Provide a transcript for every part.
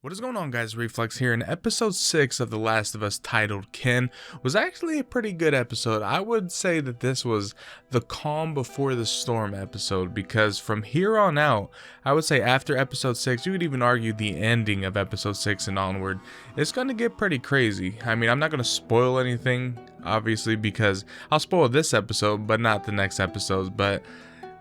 What is going on, guys? Reflex here, and episode 6 of The Last of Us, titled Kin, was actually a pretty good episode. I would say that this was the calm before the storm episode, because from here on out, I would say after episode 6, you could even argue the ending of episode 6 and onward, it's going to get pretty crazy. I mean, I'm not going to spoil anything, obviously, because I'll spoil this episode, but not the next episodes, but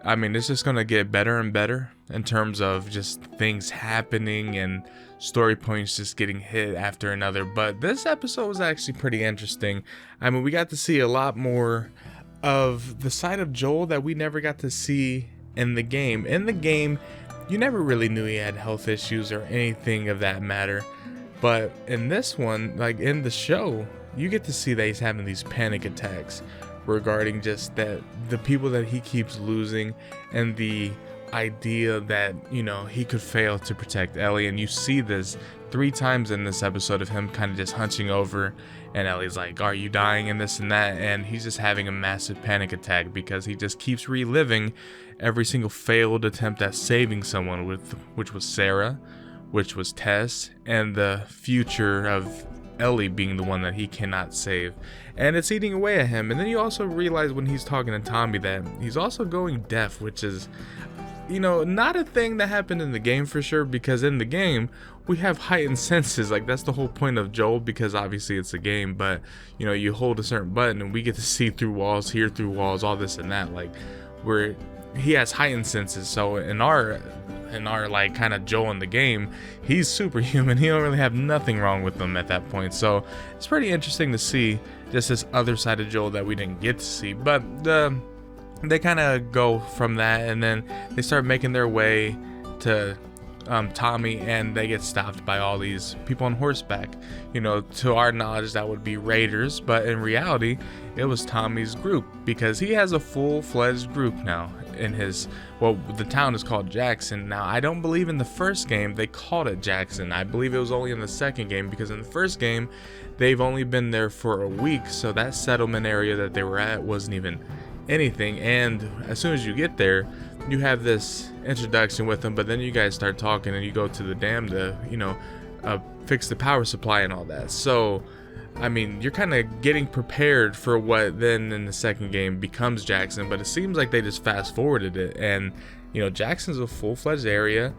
I mean, it's just going to get better and better in terms of just things happening and story points just getting hit after another. But this episode was actually pretty interesting. I mean, we got to see a lot more of the side of Joel that we never got to see in the game. In the game, you never really knew he had health issues or anything of that matter. But in this one, like in the show, you get to see that he's having these panic attacks regarding just that the people that he keeps losing and the idea that, you know, he could fail to protect Ellie. And you see this 3 times in this episode of him kind of just hunching over, and Ellie's like, "Are you dying?" and this and that, and he's just having a massive panic attack because he just keeps reliving every single failed attempt at saving someone, which was Sarah, which was Tess, and the future of Ellie being the one that he cannot save. And it's eating away at him. And then you also realize when he's talking to Tommy that he's also going deaf, which is, you know, not a thing that happened in the game for sure, because in the game we have heightened senses. Like, that's the whole point of Joel, because obviously it's a game, but you know, you hold a certain button and we get to see through walls, hear through walls, all this and that. Like, he has heightened senses. So in our like kind of Joel in the game, he's superhuman. He don't really have nothing wrong with him at that point. So it's pretty interesting to see just this other side of Joel that we didn't get to see. But they kind of go from that, and then they start making their way to Tommy, and they get stopped by all these people on horseback. You know, to our knowledge, that would be raiders, but in reality, it was Tommy's group, because he has a full-fledged group now in his, well, the town is called Jackson. Now, I don't believe in the first game they called it Jackson. I believe it was only in the second game, because in the first game, they've only been there for a week, so that settlement area that they were at wasn't even anything. And as soon as you get there, you have this introduction with them, but then you guys start talking and you go to the dam to, you know, fix the power supply and all that. So I mean, you're kind of getting prepared for what then in the second game becomes Jackson, but it seems like they just fast forwarded it. And you know, Jackson's a full-fledged area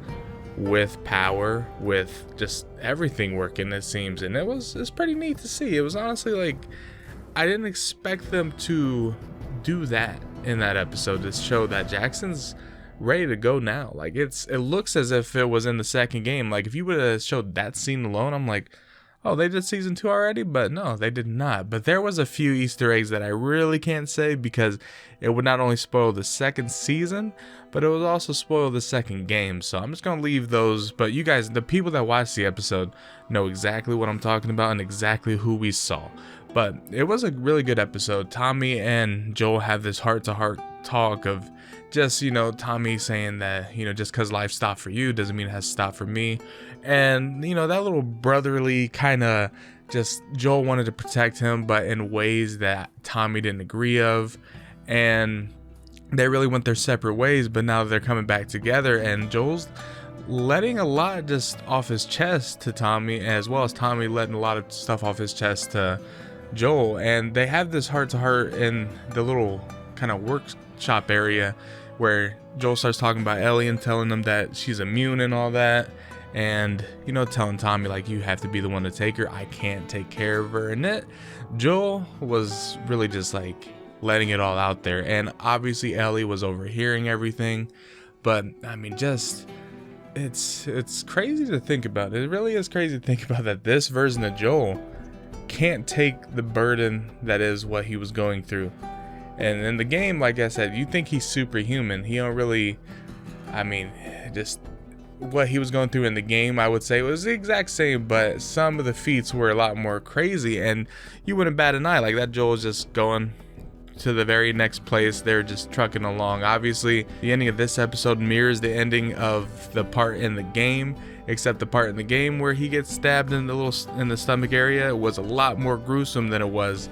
with power, with just everything working, it seems. And it's pretty neat to see. It was honestly like, I didn't expect them to do that in that episode, to show that Jackson's ready to go now. Like, it looks as if it was in the second game. Like, if you would have showed that scene alone, I'm like, oh, they did season 2 already? But no, they did not. But there was a few Easter eggs that I really can't say, because it would not only spoil the second season, but it would also spoil the second game. So I'm just going to leave those. But you guys, the people that watched the episode, know exactly what I'm talking about and exactly who we saw. But it was a really good episode. Tommy and Joel have this heart-to-heart talk of just, you know, Tommy saying that, you know, just because life stopped for you doesn't mean it has to stop for me. And, you know, that little brotherly kind of, just Joel wanted to protect him, but in ways that Tommy didn't agree of. And they really went their separate ways, but now they're coming back together, and Joel's letting a lot just off his chest to Tommy, as well as Tommy letting a lot of stuff off his chest to Joel. And they have this heart-to-heart in the little kind of workshop area where Joel starts talking about Ellie and telling him that she's immune and all that, and, you know, telling Tommy, like, you have to be the one to take her, I can't take care of her. And Joel was really just like letting it all out there, and obviously Ellie was overhearing everything. But I mean, just it's crazy to think about. It really is crazy to think about that this version of Joel can't take the burden that is what he was going through. And in the game, like I said, you think he's superhuman. He don't really, I mean, just what he was going through in the game, I would say, was the exact same, but some of the feats were a lot more crazy, and you wouldn't bat an eye. Like, that Joel's just going to the very next place. They're just trucking along. Obviously, the ending of this episode mirrors the ending of the part in the game, except the part in the game where he gets stabbed in the stomach area was a lot more gruesome than it was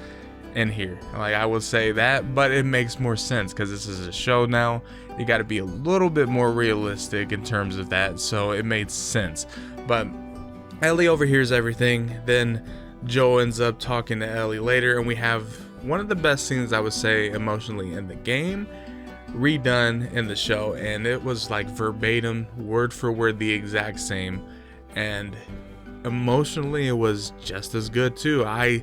in here. Like, I would say that, but it makes more sense because this is a show now. You got to be a little bit more realistic in terms of that, so it made sense. But Ellie overhears everything. Then Joel ends up talking to Ellie later, and we have one of the best scenes, I would say, emotionally in the game redone in the show, and it was like verbatim, word for word, the exact same. And emotionally, it was just as good too. I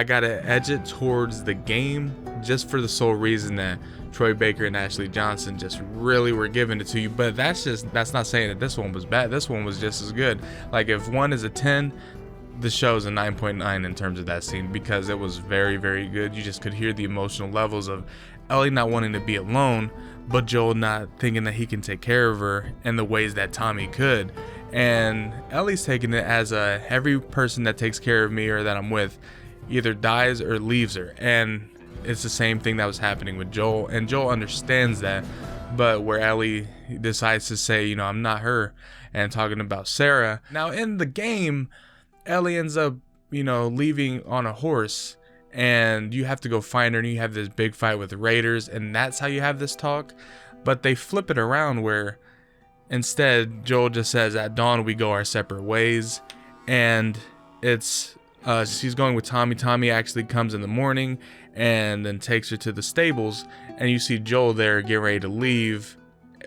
gotta edge it towards the game, just for the sole reason that Troy Baker and Ashley Johnson just really were giving it to you. But that's not saying that this one was bad. This one was just as good. Like, if one is a 10, the show's a 9.9 in terms of that scene, because it was very, very good. You just could hear the emotional levels of Ellie not wanting to be alone, but Joel not thinking that he can take care of her in the ways that Tommy could. And Ellie's taking it as every person that takes care of me or that I'm with either dies or leaves her. And it's the same thing that was happening with Joel, and Joel understands that. But where Ellie decides to say, I'm not her, and talking about Sarah. Now in the game, Ellie ends up, leaving on a horse, and you have to go find her, and you have this big fight with the Raiders, and that's how you have this talk. But they flip it around where instead Joel just says, at dawn we go our separate ways, and it's she's going with Tommy. Tommy actually comes in the morning and then takes her to the stables, and you see Joel there getting ready to leave,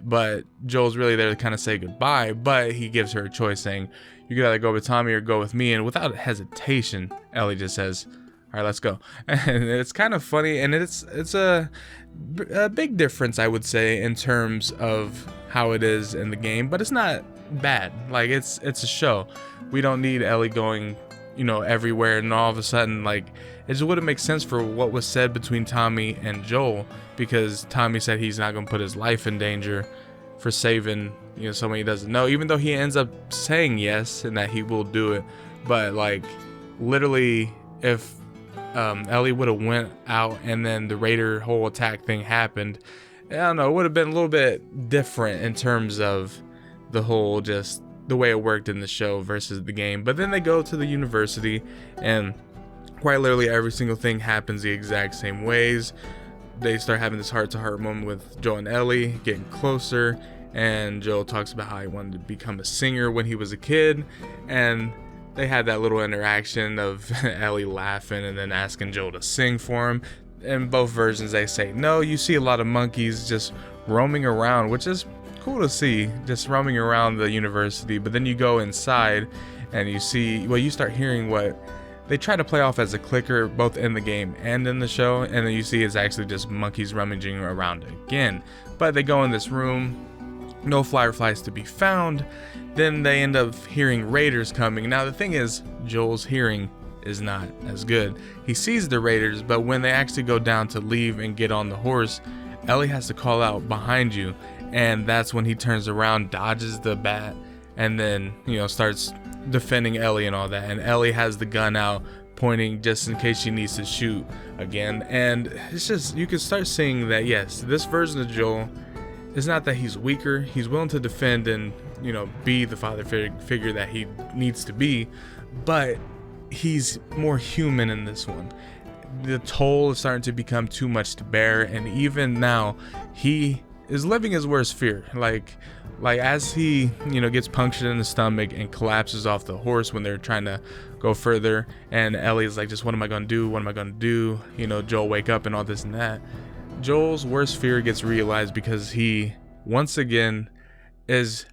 but Joel's really there to kind of say goodbye, but he gives her a choice, saying, you could either go with Tommy or go with me. And without hesitation, Ellie just says, all right, let's go. And it's kind of funny, and it's a big difference, I would say, in terms of how it is in the game, but it's not bad. Like, it's a show. We don't need Ellie going, everywhere, and all of a sudden, like, it just wouldn't make sense for what was said between Tommy and Joel, because Tommy said he's not going to put his life in danger for saving, someone he doesn't know, even though he ends up saying yes and that he will do it. But like, literally, if Ellie would have went out and then the Raider whole attack thing happened, I don't know, it would have been a little bit different in terms of the whole, just the way it worked in the show versus the game. But then they go to the university, and quite literally every single thing happens the exact same ways. They start having this heart-to-heart moment with Joel and Ellie, getting closer, and Joel talks about how he wanted to become a singer when he was a kid, and they had that little interaction of Ellie laughing and then asking Joel to sing for him. In both versions, they say no. You see a lot of monkeys just roaming around, which is cool to see, just roaming around the university. But then you go inside and you see, you start hearing what they try to play off as a clicker both in the game and in the show, and then you see it's actually just monkeys rummaging around again. But they go in this room, no fireflies to be found. Then they end up hearing Raiders coming. Now the thing is, Joel's hearing is not as good. He sees the Raiders, but when they actually go down to leave and get on the horse, Ellie has to call out, behind you, and that's when he turns around, dodges the bat, and then starts defending Ellie and all that. And Ellie has the gun out, pointing just in case she needs to shoot again. And it's just, you can start seeing that yes, this version of Joel is not that he's weaker. He's willing to defend and be the father figure that he needs to be, but he's more human in this one. The toll is starting to become too much to bear, and even now he is living his worst fear. Like as he gets punctured in the stomach and collapses off the horse when they're trying to go further, and Ellie's like, just what am I gonna do, Joel, wake up, and all this and that. Joel's worst fear gets realized because he once again is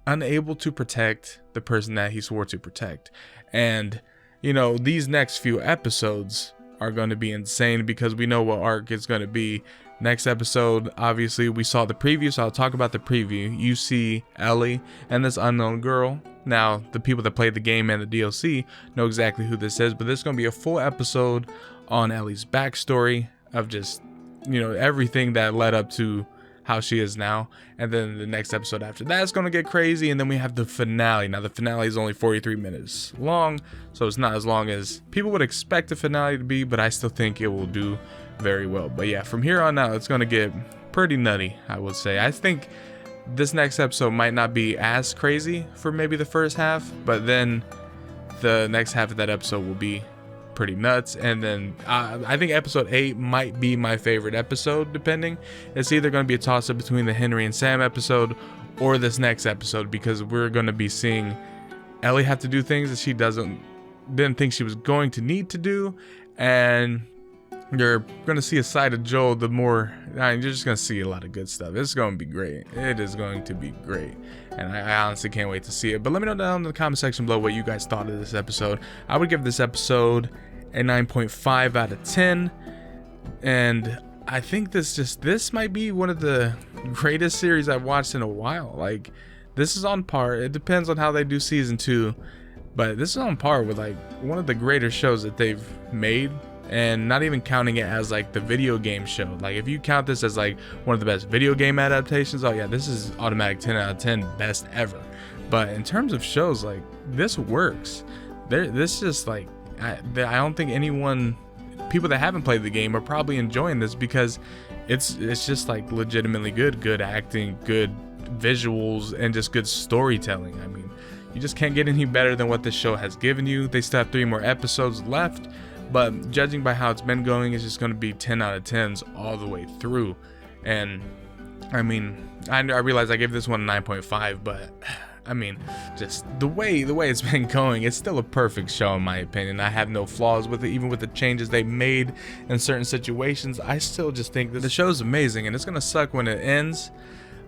unable to protect the person that he swore to protect. And these next few episodes are going to be insane, because we know what arc it's going to be. Next episode, obviously, we saw the preview, so I'll talk about the preview. You see Ellie and this unknown girl. Now, the people that played the game and the DLC know exactly who this is, but this is going to be a full episode on Ellie's backstory of just, everything that led up to how she is now. And then the next episode after that is going to get crazy, and then we have the finale. Now, the finale is only 43 minutes long, so it's not as long as people would expect the finale to be, but I still think it will do very well. But yeah, from here on out, it's going to get pretty nutty, I would say. I think this next episode might not be as crazy for maybe the first half, but then the next half of that episode will be pretty nuts. And then I think episode 8 might be my favorite episode, depending. It's either going to be a toss-up between the Henry and Sam episode or this next episode, because we're going to be seeing Ellie had to do things that she didn't think she was going to need to do, and you're gonna see a side of Joel. You're just gonna see a lot of good stuff. It's gonna be great. It is going to be great, and I honestly can't wait to see it. But let me know down in the comment section below what you guys thought of this episode. I would give this episode a 9.5 out of 10, and I think this might be one of the greatest series I've watched in a while. Like, this is on par. It depends on how they do season 2, but this is on par with like one of the greater shows that they've made. And not even counting it as like the video game show. Like, if you count this as like one of the best video game adaptations, oh yeah, this is automatic 10 out of 10, best ever. But in terms of shows, like, this works. This just like, I don't think people that haven't played the game are probably enjoying this, because it's just like legitimately good acting, good visuals, and just good storytelling. I mean, you just can't get any better than what this show has given you. They still have 3 more episodes left, but judging by how it's been going, it's just going to be 10 out of 10s all the way through. And I mean, I realize I gave this one a 9.5, but I mean, just the way it's been going, it's still a perfect show in my opinion. I have no flaws with it, even with the changes they made in certain situations. I still just think that the show's amazing, and it's going to suck when it ends,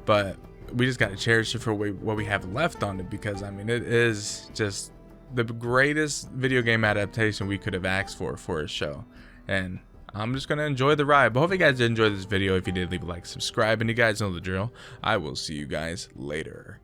but we just got to cherish it for what we have left on it, because I mean, it is just the greatest video game adaptation we could have asked for a show. And I'm just gonna enjoy the ride. But hope you guys did enjoy this video. If you did, leave a like, subscribe, and you guys know the drill. I will see you guys later.